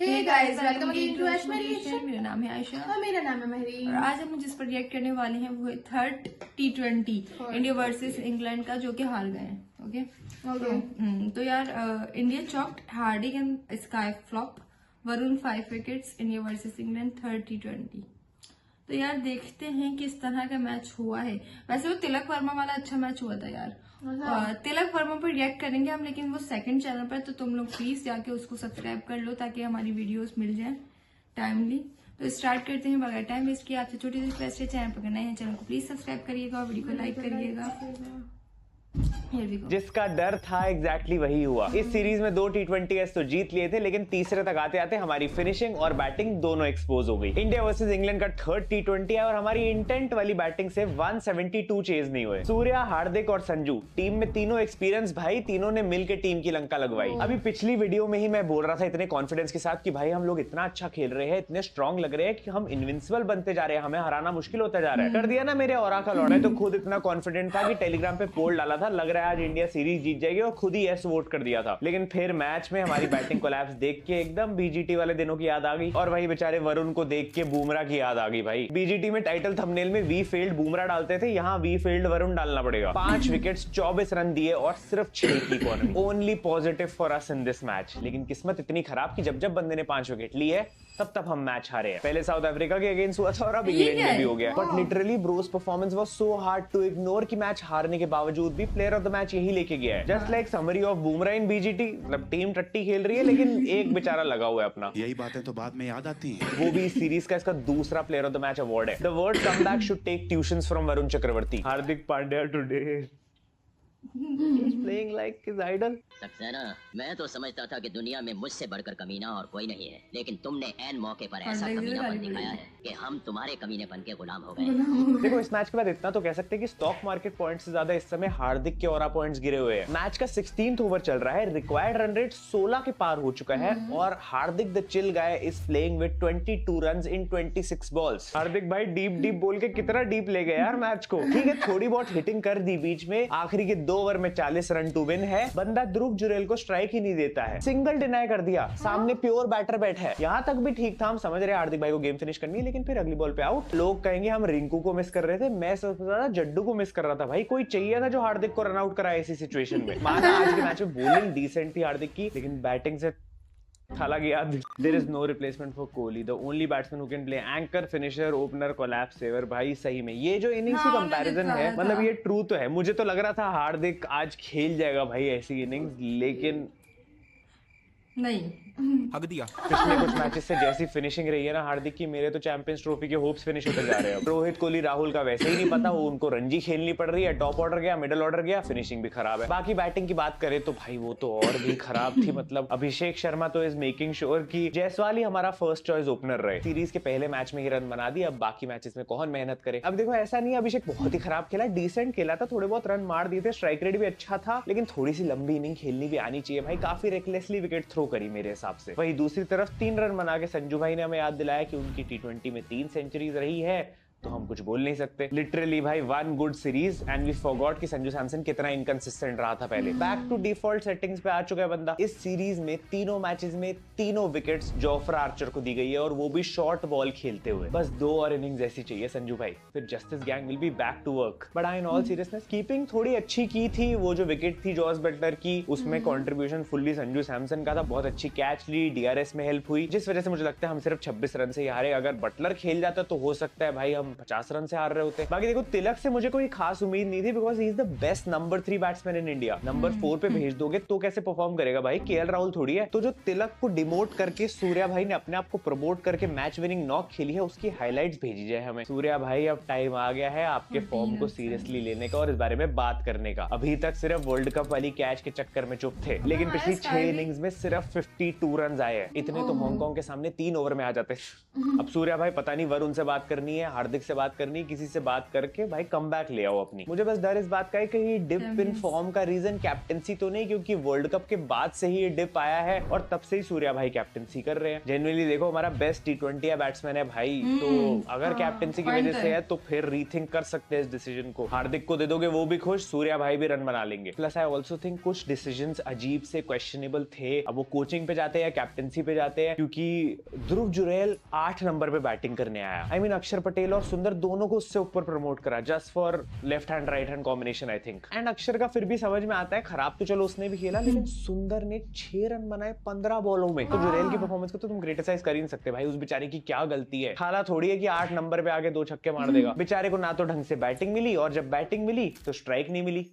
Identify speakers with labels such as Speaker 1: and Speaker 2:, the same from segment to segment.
Speaker 1: Hey guys, welcome again to Ash Mediation।
Speaker 2: मेरा नाम है आयशा
Speaker 1: और मेरा नाम है महरीन।
Speaker 2: और आज हम जिस पर रिएक्ट करने वाले हैं वो है third T20 India versus England का, जो कि हार गए हैं। ओके तो यार India choked Hardik and sky flop, Varun 5 wickets, India versus England third T20। तो यार देखते हैं किस तरह का मैच हुआ है। वैसे वो तिलक वर्मा वाला अच्छा मैच हुआ था यार। तिलक वर्मा पर रिएक्ट करेंगे हम, लेकिन वो सेकंड चैनल पर, तो तुम लोग प्लीज जाके उसको सब्सक्राइब कर लो ताकि हमारी वीडियोस मिल जाए टाइमली। तो स्टार्ट करते हैं बगैर टाइम वेस्ट किए। आपसे छोटी सी रिक्वेस्ट है, चैनल पर नए हैं चैनल को प्लीज सब्सक्राइब करिएगा और वीडियो को लाइक करिएगा।
Speaker 3: जिसका डर था एग्जैक्टली वही हुआ। इस सीरीज में 2 T20 तो जीत लिए थे, लेकिन तीसरे तक आते आते हमारी फिनिशिंग और बैटिंग दोनों एक्सपोज हो गई। इंडिया वर्सेस इंग्लैंड का थर्ड T20 है और हमारी इंटेंट वाली बैटिंग से 172 चेज नहीं हुए। सूर्या, हार्दिक और संजू टीम में तीनों एक्सपीरियंस भाई, तीनों ने मिलकर टीम की लंका लगवाई। अभी पिछली वीडियो में ही मैं बोल रहा था इतने कॉन्फिडेंस के साथ कि भाई हम लोग इतना अच्छा खेल रहे हैं, इतने स्ट्रॉन्ग लग रहे हैं कि हम इनविंसिबल बनते जा रहे हैं, हमें हराना मुश्किल होता जा रहा है। कर दिया ना मेरे ऑरा का लौड़ा। तो खुद इतना कॉन्फिडेंट था कि टेलीग्राम पे पोल डाला था, लग रहा है आज इंडिया सीरीज जीत जाएगी, और खुद ही यस वोट कर दिया था। लेकिन फिर मैच में हमारी बैटिंग कोलैप्स देख के एकदम बीजीटी वाले दिनों की याद आ गई, और वही बेचारे वरुण को देख के बुमराह की याद आ गई। भाई बीजीटी में टाइटल थंबनेल में वी फेल्ड बुमराह डालते थे, यहाँ वी फेल्ड वरुण डालना पड़ेगा। 5 विकेट्स, 24 रन दिए और सिर्फ 6 की economy. Only positive for us in this match. लेकिन किस्मत इतनी खराब कि जब जब बंदे ने 5 विकेट ली है तब हम मैच हारे हैं। पहले साउथ अफ्रीका के अगेंस्ट हुआ था और अब इंग्लैंड में भी हो गया। But literally bro's performance was so hard to ignore कि मैच हारने के बावजूद भी प्लेयर ऑफ द मैच यही लेके गया है। Just like summary of Bumrah in BGT. मतलब टीम टट्टी खेल रही है लेकिन एक बेचारा लगा हुआ है अपना।
Speaker 4: यही बातें तो बाद में याद आती हैं।
Speaker 3: वो भी इस सीरीज का इसका दूसरा player of the match award है। The word comeback should take tuitions from Varun Chakravarthy. Hardik Pandya today playing like his idol।
Speaker 5: Saxena, मैं तो समझता था कि दुनिया में मुझसे बढ़कर कमीना और कोई नहीं है, लेकिन तुमने ऐन मौके पर ऐसा कमीनापन दिखाया है कि हम तुम्हारे कमीनेपन के गुलाम हो गए।
Speaker 3: देखो इस मैच के बाद इतना तो कह सकते हैं कि स्टॉक मार्केट पॉइंट्स से ज्यादा इस समय हार्दिक के ऑरा पॉइंट्स गिरे हुए हैं। मैच का 16th ओवर चल रहा है, रिक्वायर्ड रन रेट 16 के पार हो चुका है और Hardik the chill guy is playing with 22 runs in 26 balls. Hardik भाई डीप बोल के कितना डीप ले गए यार मैच को। ठीक है, थोड़ी बहुत हिटिंग कर दी बीच में, आखिरी के 2 ओवर में 40 रन टू विन है। बंदा ध्रुव जुरेल को स्ट्राइक ही नहीं देता है, सिंगल डिनाई कर दिया। सामने प्योर बैटर बैठा है। यहाँ तक भी ठीक था, हम समझ रहे हार्दिक भाई को गेम फिनिश करनी है, लेकिन फिर अगली बॉल पे आउट। लोग कहेंगे हम रिंकू को मिस कर रहे थे, मैं सबसे ज्यादा जड्डू को मिस कर रहा था। भाई कोई चाहिए था जो हार्दिक को रन आउट कराए ऐसी सिचुएशन में। माना आज के मैच में बॉलिंग डिसेंट थी हार्दिक की, लेकिन बैटिंग से थाला गया। There is no replacement for Kohli, the only batsman who can play anchor, finisher, opener, collapse saver। भाई सही में ये जो इनिंग्स की कंपैरिजन है, मतलब ये ट्रू तो है। मुझे तो लग रहा था हार्दिक आज खेल जाएगा भाई ऐसी इनिंग्स, लेकिन
Speaker 2: नहीं।
Speaker 4: हक दिया।
Speaker 3: पिछले कुछ मैचेस से जैसी फिनिशिंग रही है ना हार्दिक की, मेरे तो चैंपियंस ट्रॉफी के होप्स फिनिश होते जा रहे हैं। रोहित कोहली, राहुल का वैसे ही नहीं पता, वो उनको रणजी खेलनी पड़ रही है। टॉप ऑर्डर गया, मिडिल ऑर्डर गया, फिनिशिंग भी खराब है। बाकी बैटिंग की बात करें तो भाई वो तो और भी खराब थी। मतलब अभिषेक शर्मा तो इज मेकिंग श्योर कि जायसवाल ही हमारा फर्स्ट चॉइस ओपनर रहे। सीरीज के पहले मैच में ही रन बना दी, अब बाकी मैचेस में कौन मेहनत करे। अब देखो ऐसा नहीं अभिषेक बहुत ही खराब खेला, डिसेंट खेला था, थोड़े बहुत रन मार दिए थे, स्ट्राइक रेट भी अच्छा था, लेकिन थोड़ी सी लंबी इनिंग खेलनी भी आनी चाहिए भाई। काफी रेकलेसली विकेट थ्रो करी मेरे हिसाब से। वही दूसरी तरफ 3 रन बना के संजू भाई ने हमें याद दिलाया कि उनकी T20 में 3 सेंचुरीज रही है, तो हम कुछ बोल नहीं सकते। लिटरली भाई 1 good series and we forgot कि संजू सैमसन कितना इनकंसिस्टेंट रहा था पहले। बैक टू डिफॉल्ट सेटिंग्स पे आ चुका है बंदा। इस सीरीज में तीनों मैचेस में तीनों विकेट्स जोफ्रा आर्चर को दी गई है, और वो भी शॉर्ट बॉल खेलते हुए। बस 2 और इनिंग्स ऐसी चाहिए संजू भाई, फिर justice gang will be back to work. But in all seriousness keeping थोड़ी अच्छी की थी। वो जो विकेट थी जॉस बटलर की, उसमें कॉन्ट्रीब्यूशन फुल्ली संजू सैमसन का था। बहुत अच्छी कैच ली, DRS में हेल्प हुई, जिस वजह से मुझे लगता है हम सिर्फ 26 रन से ही हारे। अगर बटलर खेल जाता तो हो सकता है भाई हम 50 रन से हार रहे होते। बाकी देखो तिलक से मुझे कोई खास उम्मीद नहीं थी, because he is the best number 3 batsman in India. Number 4 पे भेज दोगे तो कैसे परफॉर्म करेगा भाई, KL राहुल थोड़ी है। तो जो तिलक को डिमोट करके सूर्या भाई ने अपने आप को प्रमोट करके मैच विनिंग नॉक खेली है, उसकी हाइलाइट्स भेजी जाए हमें। सूर्या भाई अब टाइम आ गया है आपके फॉर्म को सीरियसली लेने का और इस बारे में बात करने का। अभी तक सिर्फ वर्ल्ड कप वाली कैच के चक्कर में चुप थे, लेकिन पिछली 6 इनिंग्स में सिर्फ 52 रन आए हैं। इतने तो हांगकांग के सामने 3 ओवर में आ जाते। अब सूर्या भाई पता नहीं वरुण से बात करनी है, हार्दिक रोहित से बात करनी, किसी से बात करके भाई कमबैक ले आओ अपनी। मुझे बस डर इस बात का है कि ये डिप इन फॉर्म का रीजन कैप्टेंसी तो नहीं, क्योंकि वर्ल्ड कप के बाद से ही ये डिप आया है और तब से ही सूर्या भाई कैप्टेंसी कर रहे हैं। जेन्युइनली देखो हमारा बेस्ट T20 या बैट्समैन है भाई, तो अगर कैप्टेंसी की वजह से है तो फिर रीथिंक कर सकते हैं इस डिसीजन को। हार्दिक को दे दोगे वो भी खुश, सूर्या भाई भी रन बना लेंगे। प्लस आई ऑल्सो थिंक कुछ डिसीजंस अजीब से क्वेश्चनेबल थे। अब वो कोचिंग पे जाते हैं या कैप्टेंसी पे जाते हैं, क्योंकि ध्रुव जुरैल 8 नंबर पे बैटिंग करने आया। आई मीन अक्षर पटेल और सुंदर दोनों को उससे ऊपर प्रमोट करा just for left hand right hand combination I think. And अक्षर का फिर भी समझ में आता है, खराब तो चलो उसने भी खेला, लेकिन सुंदर ने 6 रन बनाए 15 बॉलों में। तो जुरैल की परफॉर्मेंस को तो तुम क्रिटिसाइज कर ही नहीं सकते भाई, उस बेचारे की क्या गलती है। हाला थोड़ी है कि 8 नंबर पे आके 2 छक्के मार देगा। बेचारे को ना तो ढंग से बैटिंग मिली, और जब बैटिंग मिली तो स्ट्राइक नहीं मिली।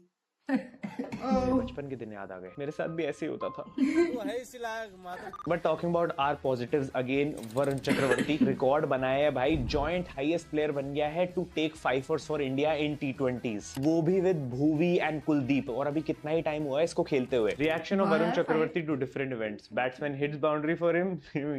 Speaker 3: बचपन के दिन याद आ गए, मेरे साथ भी ऐसे ही होता था। But talking about our positives again, Varun Chakravarthy record बनाया है भाई, जॉइंट हाईएस्ट प्लेयर बन गया है to take 5 for India in T20s, वो भी विद भुवी एंड कुलदीप। और अभी कितना ही टाइम हुआ है इसको खेलते हुए। Reaction of Varun Chakravarthy to different events, batsman hits boundary for him,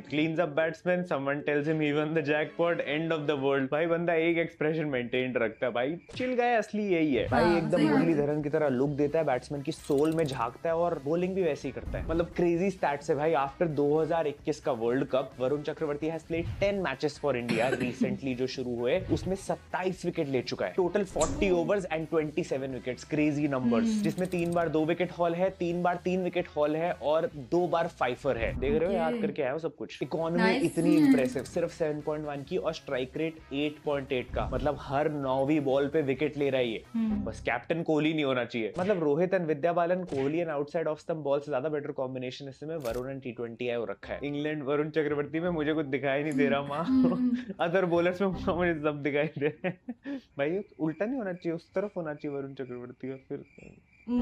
Speaker 3: cleans up batsman, someone tells him he won the jackpot, end of the world. भाई बंदा एक एक्सप्रेशन मेंटेन रखता है भाई, चिल गया असली यही है भाई, एकदम मुरलीधरन की तरह लुक देता है, बैट्समैन की सोल में झांकता है और बॉलिंग भी वैसे ही करता है। मतलब क्रेजी स्टैट्स है भाई। आफ्टर 2021 का world cup Varun Chakravarthy has played 10 matches for India recently जो शुरू हुए, उसमें 27 विकेट ले चुका है। Total 40 overs and 27 wickets, crazy numbers, जिसमें 3 बार 2 विकेट हॉल है, 3 बार 3 विकेट हॉल है और 2 बार फाइफर है। देख रहे हो, याद करके आया हो सब कुछ। इकोनॉमी इतनी इंप्रेसिव, सिर्फ 7.1 की, और स्ट्राइक रेट 8.8 का, मतलब हर 9वीं बॉल पे विकेट ले रहा है ये। बस कैप्टन कोहली नहीं होना चाहिए। मतलब Rohit and Vidya Balan, Kohli and outside off stump ball से ज्यादा बेटर कॉम्बिनेशन इसमें वरुण एंड T20 है वो रखा है। इंग्लैंड वरुण चक्रवर्ती में मुझे कुछ दिखाई नहीं दे रहा माँ, अदर बॉलर्स में मुझे सब दिखाई दे रहे हैं। भाई उल्टा नहीं होना चाहिए, उस तरफ होना चाहिए वरुण चक्रवर्ती। और फिर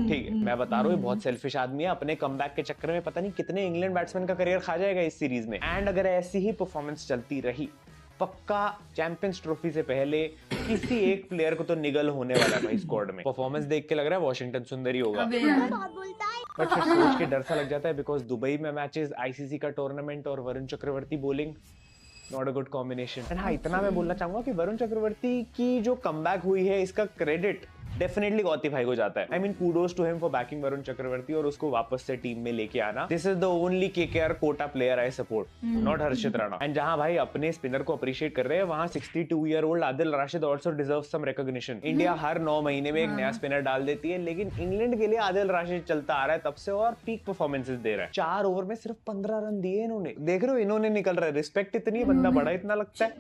Speaker 3: ठीक है, मैं बता रहा हूँ बहुत सेल्फिश आदमी है, अपने कमबैक के चक्कर में पता नहीं कितने इंग्लैंड बैट्समैन का करियर खा जाएगा इस सीरीज में। एंड अगर ऐसी ही परफॉर्मेंस चलती रही, पक्का चैंपियंस ट्रॉफी से पहले किसी एक प्लेयर को तो निगल होने वाला है भाई स्क्वाड में। परफॉर्मेंस देख के लग रहा है वॉशिंगटन सुंदर ही होगा, बट फिर सोच के डर सा लग जाता है, बिकॉज दुबई में मैचेस, ICC का टूर्नामेंट और Varun Chakravarthy bowling, not a good combination. And हाँ, इतना मैं बोलना चाहूंगा कि वरुण चक्रवर्ती की जो कमबैक हुई है, इसका क्रेडिट डेफिनेटली गौती भाई को जाता है। I mean kudos to him for backing Varun Chakravarthy और उसको वापस से टीम में लेके आना। This is the only KKR quota player I support, not Harshit Rana. And जहां भाई अपने स्पिनर को अप्रिशिएट कर रहे हैं, वहां 62-year-old Adil Rashid also deserves some recognition. India हर 9 महीने में एक नया स्पिनर डाल देती है, लेकिन इंग्लैंड के लिए आदिल राशिद चलता आ रहा है तब से और पीक परफॉर्मेंसेस दे रहा है। 4 ओवर में सिर्फ 15 रन दिए इन्होंने। देख रहे हो, इन्होंने निकल रहा है, रिस्पेक्ट इतनी है, बंदा बड़ा इतना लगता है।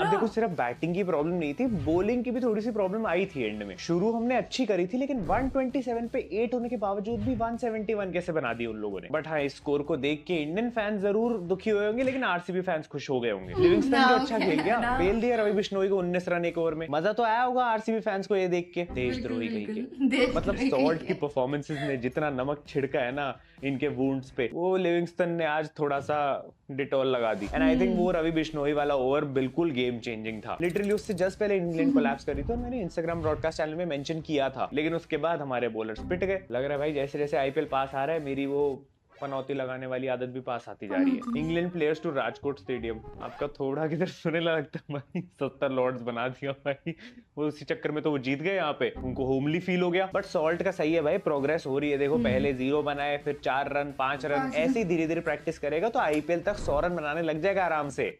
Speaker 3: अब देखो, सिर्फ बैटिंग की प्रॉब्लम नहीं थी, बॉलिंग की भी थोड़ी सी प्रॉब्लम आई थी एंड में। शुरू हमने अच्छी करी थी, लेकिन 127 पे 8 होने के बावजूद भी 171 कैसे बना दी उन लोगों ने। बट हाँ, इस स्कोर को देख के इंडियन फैंस जरूर दुखी हुए होंगे, लेकिन RCB फैंस खुश हो गए होंगे। लिविंगस्टन जो अच्छा खेल गया, फेल दिया रवि बिश्नोई को 19 रन 1 ओवर में। मजा तो आया होगा RCB फैंस को ये देख के। देशद्रोही कहीं के, मतलब सॉल्ट की परफॉर्मेंसेस ने जितना नमक छिड़का है ना इनके वुंड्स पे, वो लिविंगस्टन ने आज थोड़ा सा डिटॉल लगा दी। एंड आई थिंक वो रवि बिश्नोई वाला ओवर बिल्कुल गेम चेंजिंग था। लिटरली उससे जस्ट पहले इंग्लैंड कोलैप्स करी थी और मैंने इंस्टाग्राम ब्रॉडकास्ट चैनल में मेंशन किया था, लेकिन उसके बाद हमारे बॉलर्स पिट गए। लग रहा है भाई जैसे जैसे IPL पास आ रहा है, मेरी वो पनौती लगाने वाली आदत भी पास आती जा रही है। England players to Rajkot stadium, आपका थोड़ा किधर सुने लगता है भाई, 70 लॉर्ड्स बना दिया भाई, वो उसी चक्कर में तो वो जीत गए यहाँ पे, उनको होमली फील हो गया। बट सॉल्ट का सही है भाई, प्रोग्रेस हो रही है। देखो पहले 0 बनाए, फिर 4 रन 5 रन, ऐसे ही धीरे धीरे प्रैक्टिस करेगा तो IPL तक 100 रन बनाने लग जाएगा आराम से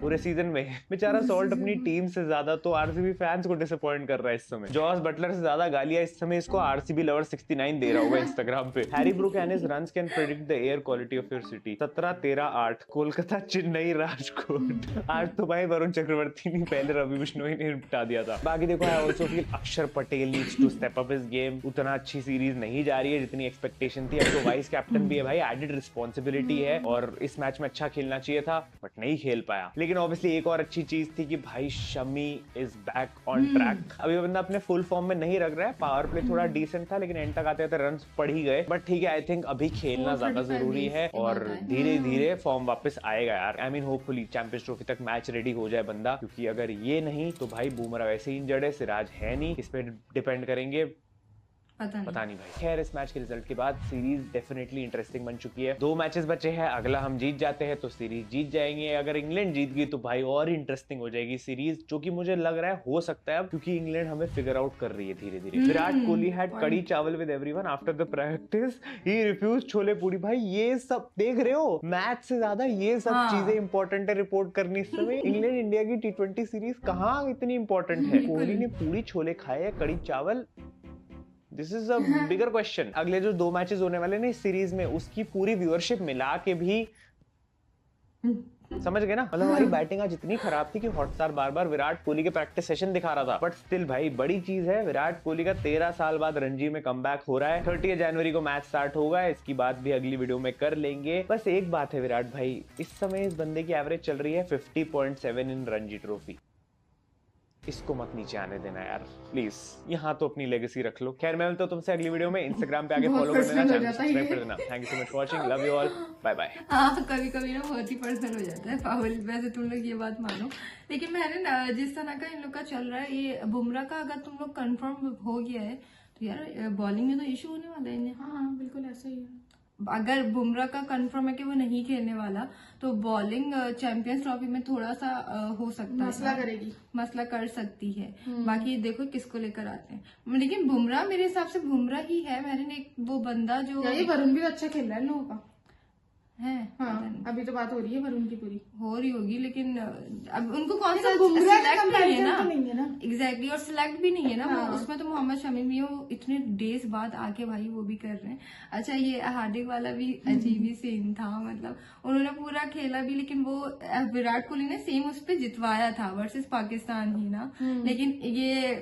Speaker 3: पूरे सीजन में। बेचारा सॉल्ट अपनी टीम से ज्यादा तो RCB फैंस को डिसअपॉइंट कर रहा है इस समय। जॉस बटलर से ज्यादा गालियां इस समय इसको RCB लवर 69 दे रहा होगा इंस्टाग्राम पे। Harry Brook and his runs can predict the air quality of your city. 17-13-8 Kolkata Chennai Rajkot. आज तो भाई वरुण चक्रवर्ती ने पहले रवि बिश्नोई ने निपटा दिया था। बाकी देखो, आई also feel Axar Patel needs to step up his game. उतना अच्छी सीरीज नहीं जा रही है जितनी एक्सपेक्टेशन थी। अब तो वाइस कैप्टन भी है भाई, एडेड रिस्पॉन्सिबिलिटी है और इस मैच में अच्छा खेलना चाहिए था बट नहीं खेल पाया। लेकिन ऑब्वियसली एक और अच्छी चीज थी कि भाई Shami is back on track. अभी बंदा अपने फुल फॉर्म में नहीं रख रहा है, पावर प्ले थोड़ा डिसेंट था लेकिन एंड तक आते आते रन पड़ ही गए। बट ठीक है, आई थिंक अभी खेलना ज्यादा जरूरी है और धीरे धीरे फॉर्म वापस आएगा यार। I mean hopefully champions trophy तक मैच रेडी हो जाए बंदा, क्योंकि अगर ये नहीं तो भाई बुमराह वैसे ही इंजर्ड है, सिराज है नहीं, इस पे डिपेंड करेंगे पता नहीं भाई। खैर इस मैच के रिजल्ट के बाद सीरीज डेफिनेटली इंटरेस्टिंग बन चुकी है। 2 मैचेस बचे हैं, अगला हम जीत जाते हैं तो सीरीज जीत जाएंगे। अगर इंग्लैंड जीत गई तो भाई और इंटरेस्टिंग हो जाएगी सीरीज, जो कि मुझे लग रहा है हो सकता है अब, क्योंकि इंग्लैंड हमें फिगर आउट कर रही है धीरे धीरे। Virat Kohli had kadhi chawal with everyone after the practice, he refuse chole puri. भाई ये सब देख रहे हो, मैच से ज्यादा ये सब चीजें इंपॉर्टेंट है रिपोर्ट करनी इस समय। इंग्लैंड इंडिया की T20 सीरीज कहाँ इतनी इंपॉर्टेंट है? कोहली ने पूरी छोले खाए है, कड़ी चावल। This is a bigger question. अगले जो 2 मैचेस होने वाले ना इस सीरीज में, उसकी पूरी व्यूअरशिप मिला के भी समझ गए ना, मतलब हमारी बैटिंग आज इतनी खराब थी कि हॉटस्टार बार बार विराट कोहली के प्रैक्टिस सेशन दिखा रहा था। बट स्टिल भाई बड़ी चीज है, विराट कोहली का 13 साल बाद रणजी में कमबैक हो रहा है। 30 जनवरी को मैच स्टार्ट होगा, इसकी बात भी अगली वीडियो में कर लेंगे। बस एक बात है विराट भाई, इस समय इस बंदे की एवरेज चल रही है 50.7 इन रणजी ट्रॉफी। इसको मत नीचे आने देना यार प्लीज, यहाँ तो अपनी लेगेसी रख लो। खैर मैं मिलता हूँ तुमसे अगली वीडियो में। इंस्टाग्राम पे आगे फॉलो कर देना, चैनल सब्सक्राइब कर देना। Thank you so much for watching, love you all, bye bye.
Speaker 2: हाँ कभी कभी ना बहुत ही पर्सनल हो जाता है पागल, वैसे तुम लोग ये बात मानो, लेकिन मैंने जिस तरह का इन लोग का चल रहा है, ये बुमराह का अगर तुम लोग कंफर्म हो गया है तो यार बॉलिंग में तो इशू होने वाला है इन्हें।
Speaker 1: हाँ बिल्कुल ऐसा ही है।
Speaker 2: अगर बुमराह का कंफर्म है कि वो नहीं खेलने वाला तो बॉलिंग चैंपियंस ट्रॉफी में थोड़ा सा हो सकता है,
Speaker 1: मसला करेगी,
Speaker 2: मसला कर सकती है। बाकी देखो किसको लेकर आते हैं, लेकिन बुमराह मेरे हिसाब से बुमराह ही है। मैंने एक वो बंदा जो
Speaker 1: ये वरुण भी तो अच्छा खेल रहा है लोगों का
Speaker 2: है।
Speaker 1: हाँ, अभी तो बात हो रही है वरुण की पूरी
Speaker 2: हो रही होगी, लेकिन अब उनको कौन सा
Speaker 1: बुमराह का
Speaker 2: सिलेक्ट नहीं है ना,
Speaker 1: तो नहीं है ना।
Speaker 2: एग्जैक्टली, और सिलेक्ट भी नहीं है ना वो। उसमें तो मोहम्मद शमी भी वो इतने डेज बाद आके भाई वो भी कर रहे हैं। अच्छा ये हार्दिक वाला भी अजीब ही सीन था, मतलब उन्होंने पूरा खेला भी, लेकिन वो विराट कोहली ने सेम उस पर जितवाया था वर्सेस पाकिस्तान ही ना। लेकिन ये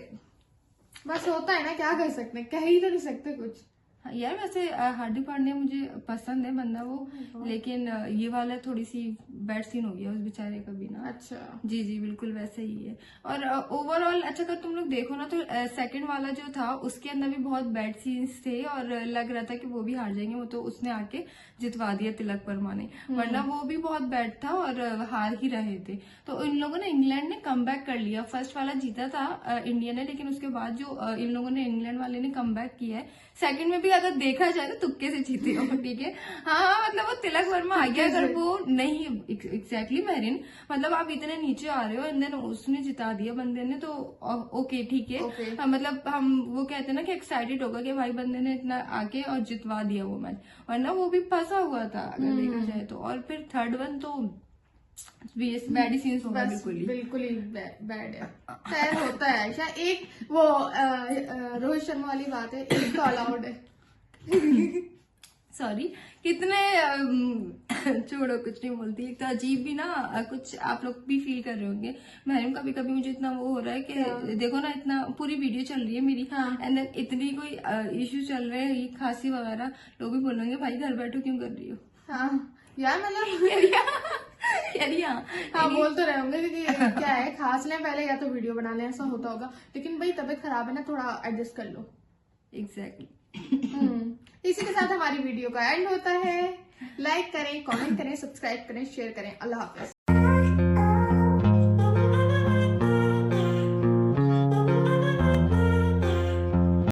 Speaker 1: बस होता है ना, क्या कर सकते हैं, कह ही तो नहीं सकते कुछ।
Speaker 2: यार वैसे हार्दिक पांड्या मुझे पसंद है बंदा वो, लेकिन ये वाला थोड़ी सी बैड सीन हो गया उस बेचारे का भी ना।
Speaker 1: अच्छा
Speaker 2: जी जी बिल्कुल वैसे ही है। और ओवरऑल अच्छा अगर तुम लोग देखो ना तो सेकंड वाला जो था उसके अंदर भी बहुत बैड सीन्स थे और लग रहा था कि वो भी हार जाएंगे। वो तो उसने आके जितवा दिया तिलक वर्मा ने, वरना वो भी बहुत बैड था और हार ही रहे थे। तो इन लोगों ने, इंग्लैंड ने कमबैक कर लिया। फर्स्ट वाला जीता था इंडिया ने, लेकिन उसके बाद जो इन लोगों ने, इंग्लैंड वाले ने कमबैक किया है। सेकंड में भी अगर देखा जाए तो तुक्के से जीते हो, ठीक है। हाँ मतलब वो तिलक वर्मा आ गया, अगर वो नहीं एग्जैक्टली महरीन, मतलब आप इतने नीचे आ रहे हो एंड देन उसने जिता दिया बंदे ने, तो ओके ठीक है। मतलब हम वो कहते हैं ना कि एक्साइटेड होगा कि भाई बंदे ने इतना आके और जितवा दिया वो मैच, वरना वो भी फंसा हुआ था अगर देखा जाए तो। और फिर थर्ड वन तो बैड ही सीन्स होगा,
Speaker 1: बिल्कुल ही बैड है। खैर होता है ऐसा। एक वो रोहित शर्मा वाली बात है, एक तो अलाउड है।
Speaker 2: सॉरी कितने छोड़ो कुछ नहीं बोलती। एक तो अजीब भी ना, कुछ आप लोग भी फील कर रहे होंगे। मैंने कभी कभी मुझे इतना वो हो रहा है कि देखो ना, इतना पूरी वीडियो चल रही है मेरी एंड इतनी कोई इश्यू चल रहे हैं, खांसी वगैरह, लोग भी बोलेंगे भाई घर बैठो क्यों कर रही हो।
Speaker 1: हाँ यार मतलब हाँ बोल तो रहे होंगे क्योंकि क्या है, खास लें पहले या तो वीडियो बना लें, ऐसा होता होगा। लेकिन भाई तबीयत खराब है ना, थोड़ा एडजस्ट कर लो।
Speaker 2: एग्जैक्टली
Speaker 1: इसी के साथ हमारी वीडियो का एंड होता है। लाइक करें, कमेंट करें, सब्सक्राइब करें, शेयर करें। अल्लाह हाफिज।